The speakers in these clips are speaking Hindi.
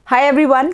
Hi everyone.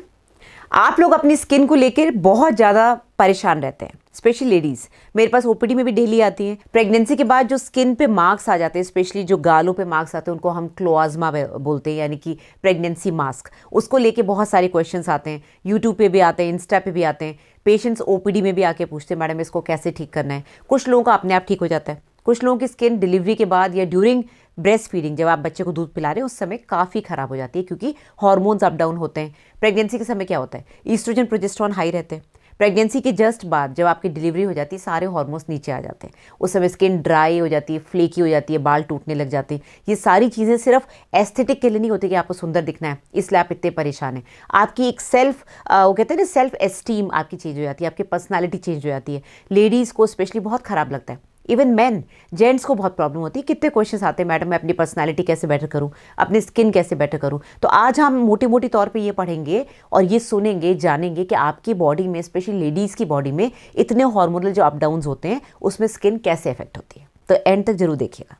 आप लोग अपनी स्किन को लेकर बहुत ज़्यादा परेशान रहते हैं, स्पेशली लेडीज़। मेरे पास ओपीडी में भी डेली आती हैं। प्रेगनेंसी के बाद जो स्किन पे मार्क्स आ जाते हैं, स्पेशली जो गालों पे मार्क्स आते हैं, उनको हम क्लोआज़मा बोलते हैं, यानी कि प्रेगनेंसी मास्क। उसको लेके बहुत सारे क्वेश्चंस आते हैं, यूट्यूब पे भी आते हैं, इंस्टा पे भी आते हैं। पेशेंट्स ओपीडी में भी आके पूछते हैं, मैडम इसको कैसे ठीक करना है। कुछ लोगों का अपने आप ठीक हो जाता है, कुछ लोगों की स्किन डिलीवरी के बाद या ड्यूरिंग ब्रेस्ट फीडिंग, जब आप बच्चे को दूध पिला रहे हैं उस समय काफ़ी ख़राब हो जाती है, क्योंकि हार्मोन्स अप डाउन होते हैं। प्रेगनेंसी के समय क्या होता है, ईस्ट्रोजन प्रोजेस्टेरॉन हाई रहते हैं। प्रेगनेंसी के जस्ट बाद जब आपकी डिलीवरी हो जाती है, सारे हार्मोन्स नीचे आ जाते हैं। उस समय स्किन ड्राई हो जाती है, फ्लेकी हो जाती है, बाल टूटने लग जाते हैं। ये सारी चीज़ें सिर्फ एस्थेटिक के लिए नहीं होती कि आपको सुंदर दिखना है, इसलिए आप इतने परेशान हैं। आपकी एक वो कहते हैं ना, सेल्फ एस्टीम आपकी चेंज हो जाती है, आपकी पर्सनालिटी चेंज हो जाती है। लेडीज़ को स्पेशली बहुत ख़राब लगता है, इवन मैन, जेंट्स को बहुत प्रॉब्लम होती है। कितने क्वेश्चंस आते हैं, मैडम मैं अपनी पर्सनालिटी कैसे बेटर करूं, अपनी स्किन कैसे बेटर करूं। तो आज हम मोटी मोटी तौर पे ये पढ़ेंगे और ये सुनेंगे, जानेंगे कि आपकी बॉडी में, स्पेशली लेडीज़ की बॉडी में इतने हार्मोनल जो अप डाउन्स होते हैं, उसमें स्किन कैसे इफेक्ट होती है। तो एंड तक जरूर देखिएगा।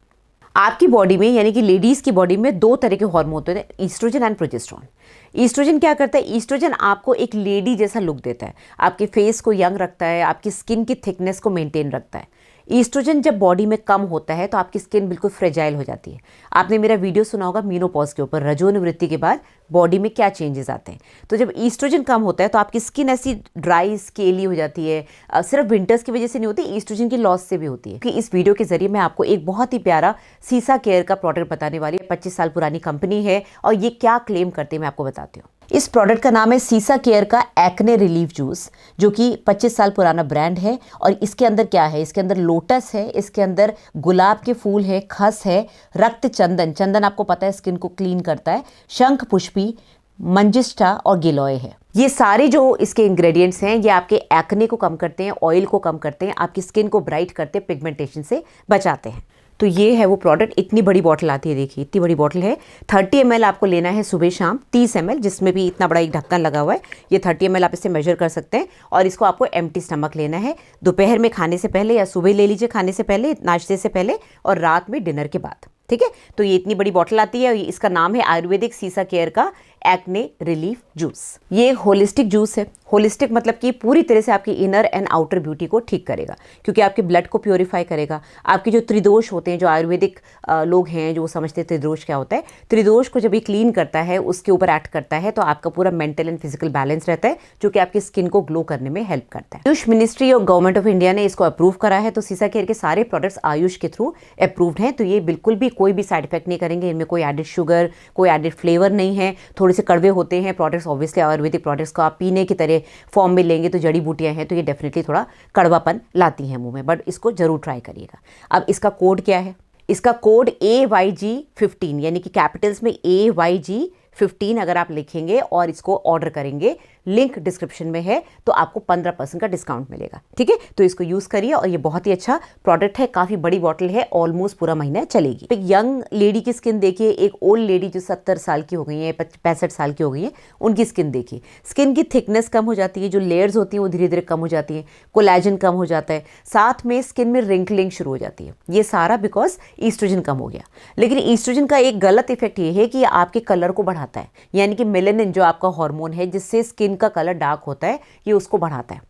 आपकी बॉडी में, यानी कि लेडीज़ की बॉडी में, दो तरह के हार्मोन होते हैं, ईस्ट्रोजन एंड प्रोजेस्टेरॉन। ईस्ट्रोजन क्या करता है, ईस्ट्रोजन आपको एक लेडी जैसा लुक देता है, आपके फेस को यंग रखता है, आपकी स्किन की थिकनेस को मेंटेन रखता है। ईस्ट्रोजन जब बॉडी में कम होता है तो आपकी स्किन बिल्कुल फ्रेजाइल हो जाती है। आपने मेरा वीडियो सुना होगा मीनोपॉज के ऊपर, रजोनिवृत्ति के बाद बॉडी में क्या चेंजेस आते हैं। तो जब ईस्ट्रोजन कम होता है तो आपकी स्किन ऐसी ड्राई स्केली हो जाती है। सिर्फ विंटर्स की वजह से नहीं होती, ईस्ट्रोजन की लॉस से भी होती है। कि इस वीडियो के जरिए मैं आपको एक बहुत ही प्यारा सीसा केयर का प्रोडक्ट बताने वाली है। 25 साल पुरानी कंपनी है और ये क्या क्लेम करते हैं मैं आपको बताती हूँ। इस प्रोडक्ट का नाम है सीसा केयर का एक्ने रिलीफ जूस, जो कि 25 साल पुराना ब्रांड है। और इसके अंदर क्या है, इसके अंदर लोटस है, इसके अंदर गुलाब के फूल है, खस है, रक्त चंदन, चंदन आपको पता है स्किन को क्लीन करता है, शंख पुष्पी, मंजिष्ठा और गिलोय है। ये सारे जो इसके इंग्रेडिएंट्स हैं, ये आपके एक्ने को कम करते हैं, ऑयल को कम करते हैं, आपकी स्किन को ब्राइट करते हैं, पिगमेंटेशन से बचाते हैं। तो ये है वो प्रोडक्ट। इतनी बड़ी बॉटल आती है, देखिए इतनी बड़ी बॉटल है। 30 ml आपको लेना है सुबह शाम, 30 ml, जिसमें भी इतना बड़ा एक ढक्कन लगा हुआ है। ये 30 ml आप इससे मेजर कर सकते हैं। और इसको आपको एम्प्टी स्टमक लेना है, दोपहर में खाने से पहले या सुबह ले लीजिए खाने से पहले, नाश्ते से पहले, और रात में डिनर के बाद। ठीक है, तो ये इतनी बड़ी बॉटल आती है। इसका नाम है आयुर्वेदिक सीसा केयर का एक्ने रिलीफ जूस। ये होलिस्टिक जूस है। होलिस्टिक मतलब कि पूरी तरह से आपकी इनर एंड आउटर ब्यूटी को ठीक करेगा, क्योंकि आपके ब्लड को प्योरीफाई करेगा। आपके जो त्रिदोष होते हैं, जो आयुर्वेदिक लोग हैं जो समझते हैं त्रिदोष क्या होता है, त्रिदोष को जब ये क्लीन करता है, उसके ऊपर एक्ट करता है, तो आपका पूरा मेंटल एंड फिजिकल बैलेंस रहता है, जो कि आपकी स्किन को ग्लो करने में हेल्प करता है। आयुष मिनिस्ट्री और गवर्नमेंट ऑफ इंडिया ने इसको अप्रूव करा है। तो सीसा केयर के सारे प्रोडक्ट्स आयुष के थ्रू अप्रूव्ड हैं। तो ये बिल्कुल भी कोई भी साइड इफेक्ट नहीं करेंगे। इनमें कोई एडेड शुगर, कोई एडेड फ्लेवर नहीं है। थोड़े से कड़वे होते हैं प्रोडक्ट्स, ऑब्वियसली आयुर्वेदिक प्रोडक्ट्स को आप पीने की तरह फॉर्म में लेंगे तो जड़ी बूटियां हैं, तो ये डेफिनेटली थोड़ा कड़वापन लाती हैं मुंह में, बट इसको जरूर ट्राई करिएगा। अब इसका कोड क्या है, इसका कोड AYG15, यानी कि कैपिटल्स में AYG15 अगर आप लिखेंगे और इसको ऑर्डर करेंगे, लिंक डिस्क्रिप्शन में है, तो आपको 15% का डिस्काउंट मिलेगा। ठीक है, तो इसको यूज़ करिए और ये बहुत ही अच्छा प्रोडक्ट है। काफ़ी बड़ी बॉटल है, ऑलमोस्ट पूरा महीना चलेगी। एक यंग लेडी की स्किन देखिए, एक ओल्ड लेडी जो 70 साल की हो गई है, 65 साल की हो गई है, उनकी स्किन देखिए। स्किन की थिकनेस कम हो जाती है, जो लेयर्स होती हैं वो धीरे धीरे कम हो जाती हैं, कोलेजन कम हो जाता है, साथ में स्किन में रिंकलिंग शुरू हो जाती है। ये सारा बिकॉज ईस्ट्रोजन कम हो गया। लेकिन ईस्ट्रोजन का एक गलत इफेक्ट ये है कि आपके कलर को बढ़ाता है, यानी कि मेलेनिन जो आपका हार्मोन है, जिससे स्किन का कलर डार्क होता है, ये उसको बढ़ाता है।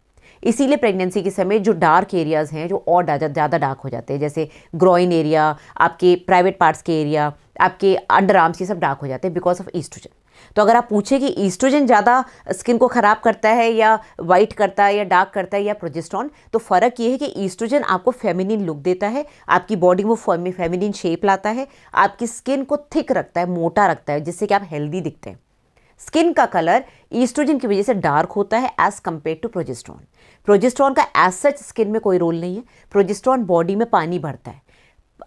इसीलिए प्रेगनेंसी के समय जो डार्क एरियाज हैं, जो और ज़्यादा डार्क हो जाते हैं, जैसे ग्रोइन एरिया, आपके प्राइवेट पार्ट्स के एरिया, आपके अंडर आर्म्स, ये सब डार्क हो जाते हैं बिकॉज ऑफ ईस्ट्रोजन। तो अगर आप पूछें कि ईस्ट्रोजन ज़्यादा स्किन को ख़राब करता है या वाइट करता है या डार्क करता है या प्रोजेस्टेरॉन, तो फ़र्क ये है कि ईस्ट्रोजन आपको फेमिनिन लुक देता है, आपकी बॉडी में फेमिनिन शेप लाता है, आपकी स्किन को थिक रखता है, मोटा रखता है, जिससे कि आप हेल्दी दिखते हैं। स्किन का कलर ईस्ट्रोजन की वजह से डार्क होता है as compare to progesterone. Progesterone का एज सच स्किन में कोई रोल नहीं है। प्रोजेस्टेरॉन बॉडी में पानी भरता है।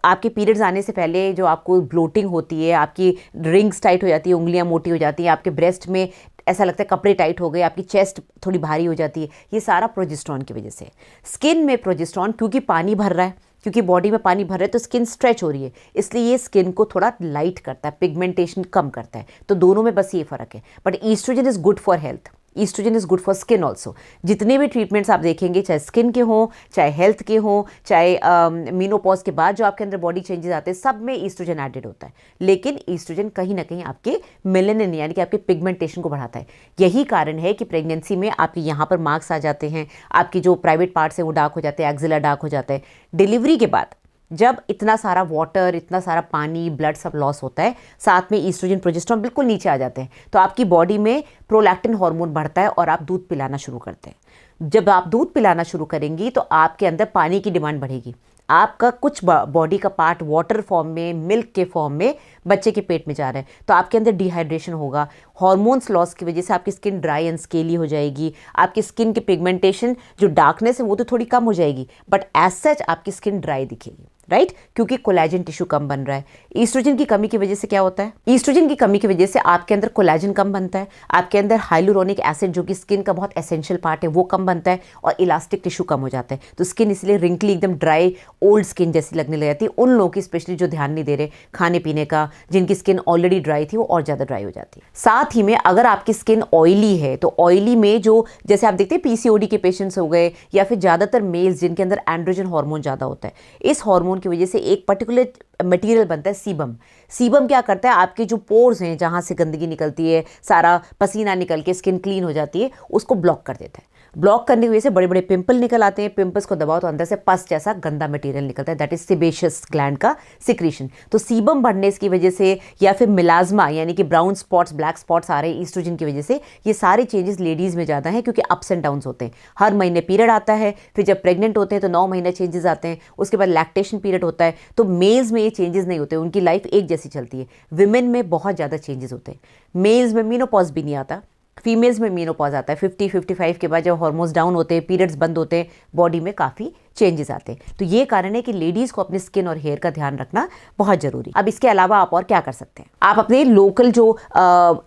आपके पीरियड्स आने से पहले जो आपको ब्लोटिंग होती है, आपकी रिंग्स टाइट हो जाती है, उंगलियां मोटी हो जाती हैं, आपके ब्रेस्ट में ऐसा लगता है कपड़े टाइट हो गए, आपकी चेस्ट थोड़ी भारी हो जाती है, ये सारा प्रोजेस्टेरॉन की वजह से। स्किन में प्रोजेस्टेरॉन क्योंकि पानी भर रहा है, क्योंकि बॉडी में पानी भर रहा है, तो स्किन स्ट्रेच हो रही है, इसलिए ये स्किन को थोड़ा लाइट करता है, पिगमेंटेशन कम करता है। तो दोनों में बस ये फ़र्क है। But oestrogen is good for health. Oestrogen is good for skin also. जितने भी ट्रीटमेंट्स आप देखेंगे, चाहे स्किन के हों, चाहे हेल्थ के हों, चाहे मीनोपॉज के बाद जो आपके अंदर बॉडी चेंजेस आते हैं, सब में ईस्ट्रोजन एडेड होता है। लेकिन ईस्ट्रोजन कहीं ना कहीं आपके मेलेनिन यानी कि आपके पिगमेंटेशन को बढ़ाता है। यही कारण है कि प्रेगनेंसी में आपके यहाँ पर मार्क्स आ जाते हैं, आपकी जो प्राइवेट पार्ट्स हैं वो डार्क हो जाते हैं, एक्जिला डार्क हो जाता है। डिलीवरी के बाद जब इतना सारा वाटर, इतना सारा पानी, ब्लड सब लॉस होता है, साथ में ईस्ट्रोजन प्रोजेस्टेरोन बिल्कुल नीचे आ जाते हैं, तो आपकी बॉडी में प्रोलैक्टिन हार्मोन बढ़ता है और आप दूध पिलाना शुरू करते हैं। जब आप दूध पिलाना शुरू करेंगी तो आपके अंदर पानी की डिमांड बढ़ेगी। आपका कुछ बॉडी का पार्ट वाटर फॉर्म में, मिल्क के फॉर्म में बच्चे के पेट में जा रहा है, तो आपके अंदर डिहाइड्रेशन होगा। हार्मोन्स लॉस की वजह से आपकी स्किन ड्राई एंड स्केली हो जाएगी। आपकी स्किन की पिगमेंटेशन, जो डार्कनेस है वो तो थोड़ी कम हो जाएगी, बट एज सच आपकी स्किन ड्राई दिखेगी, राइट? क्योंकि कोलेजन टिश्यू कम बन रहा है। ईस्ट्रोजन की कमी की वजह से क्या होता है? ईस्ट्रोजन की कमी की वजह से आपके अंदर कोलेजन कम बनता है, आपके अंदर हाइलुरोनिक एसिड जो कि स्किन का बहुत एसेंशियल पार्ट है वो कम बनता है, और इलास्टिक टिश्यू कम हो जाता है। तो स्किन इसलिए रिंकली, एकदम ड्राई, ओल्ड स्किन जैसी लगने लग जाती है। उन लोगों की स्पेशली जो ध्यान नहीं दे रहे खाने पीने का, जिनकी स्किन ऑलरेडी ड्राई थी वो और ज़्यादा ड्राई हो जाती है। साथ ही में अगर आपकी स्किन ऑयली है तो ऑयली में जो, जैसे आप देखते हैं पीसीओडी के पेशेंट्स हो गए, या फिर ज़्यादातर मेल्स जिनके अंदर एंड्रोजन हार्मोन ज़्यादा होता है, इस हार्मोन की वजह से एक पर्टिकुलर मटेरियल बनता है सीबम। सीबम क्या करता है, आपके जो पोर्स हैं जहाँ से गंदगी निकलती है, सारा पसीना निकल के स्किन क्लीन हो जाती है, उसको ब्लॉक कर देता है। ब्लॉक करने की वजह से बड़े बड़े पिंपल निकल आते हैं। पिंपल्स को दबाओ तो अंदर से पस जैसा गंदा मटेरियल निकलता है, दैट इज सेबेशियस ग्लैंड का सिक्रीशन। तो सीबम बढ़ने की वजह से, या फिर मिलाज्मा यानी कि ब्राउन स्पॉट्स, ब्लैक स्पॉट्स आ रहे हैं ईस्ट्रोजन की वजह से, ये सारे चेंजेस लेडीज में ज़्यादा हैं क्योंकि अप्स एंड डाउन्स होते हैं। हर महीने पीरियड आता है, फिर जब प्रेग्नेंट होते हैं तो 9 महीने चेंजेस आते हैं, उसके बाद लैक्टेशन पीरियड होता है। तो मेल्स में ये चेंजेस नहीं होते, उनकी लाइफ एक जैसी चलती है। विमेन में बहुत ज़्यादा चेंजेस होते हैं। मेल्स में मीनोपॉज भी नहीं आता, फीमेल्स में मीनोपॉज आता है 50-55 के बाद, जब हार्मोन्स डाउन होते हैं, पीरियड्स बंद होते हैं, बॉडी में काफ़ी चेंजेस आते हैं। तो ये कारण है कि लेडीज़ को अपने स्किन और हेयर का ध्यान रखना बहुत ज़रूरी। अब इसके अलावा आप और क्या कर सकते हैं? आप अपने लोकल जो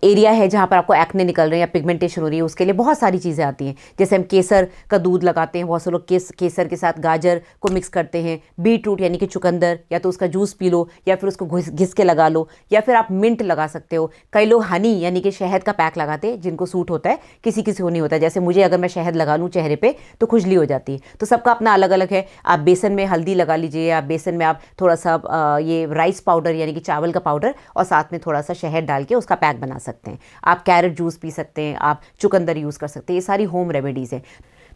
एरिया है जहाँ पर आपको एक्ने निकल रहे हैं या पिगमेंटेशन हो रही है, उसके लिए बहुत सारी चीज़ें आती हैं। जैसे हम केसर का दूध लगाते हैं, बहुत से लोग केसर के साथ गाजर को मिक्स करते हैं, बीट रूट यानी कि चुकंदर, या तो उसका जूस पी लो, या फिर उसको घिस के लगा लो, या फिर आप मिंट लगा सकते हो। कई लोग हनी यानी कि शहद का पैक लगाते हैं, जिनको सूट होता है, किसी किसी को नहीं होता। जैसे मुझे अगर मैं शहद लगा लूँ चेहरे पे तो खुजली हो जाती है। तो सबका अपना अलग अलग है। आप बेसन में हल्दी लगा लीजिए, या बेसन में आप थोड़ा सा ये राइस पाउडर यानी कि चावल का पाउडर और साथ में थोड़ा सा शहद डाल के उसका पैक बना सकते हैं। आप कैरेट जूस पी सकते हैं, आप चुकंदर यूज़ कर सकते हैं। ये सारी होम रेमेडीज़ हैं।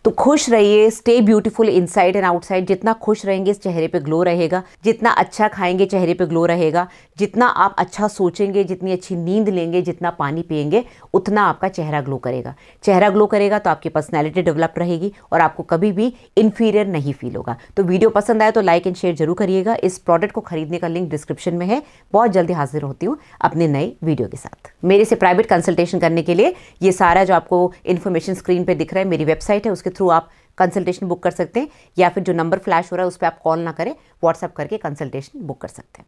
तो खुश रहिए, stay beautiful inside and outside. जितना खुश रहेंगे चेहरे पे ग्लो रहेगा, जितना अच्छा खाएंगे चेहरे पे ग्लो रहेगा, जितना आप अच्छा सोचेंगे, जितनी अच्छी नींद लेंगे, जितना पानी पिएंगे, उतना आपका चेहरा ग्लो करेगा। चेहरा ग्लो करेगा तो आपकी पर्सनैलिटी डेवलप रहेगी और आपको कभी भी इन्फीरियर नहीं फील होगा। तो वीडियो पसंद आए तो लाइक एंड शेयर जरूर करिएगा। इस प्रोडक्ट को खरीदने का लिंक डिस्क्रिप्शन में है। बहुत जल्दी हाजिर होती हूँ अपने नए वीडियो के साथ। मेरे से प्राइवेट कंसल्टेशन करने के लिए ये सारा जो आपको इन्फॉर्मेशन स्क्रीन पर दिख रहा है, मेरी वेबसाइट है, उसके थ्रू आप कंसल्टेशन बुक कर सकते हैं, या फिर जो नंबर फ्लैश हो रहा है उस पर आप कॉल ना करें, व्हाट्सएप करके कंसल्टेशन बुक कर सकते हैं।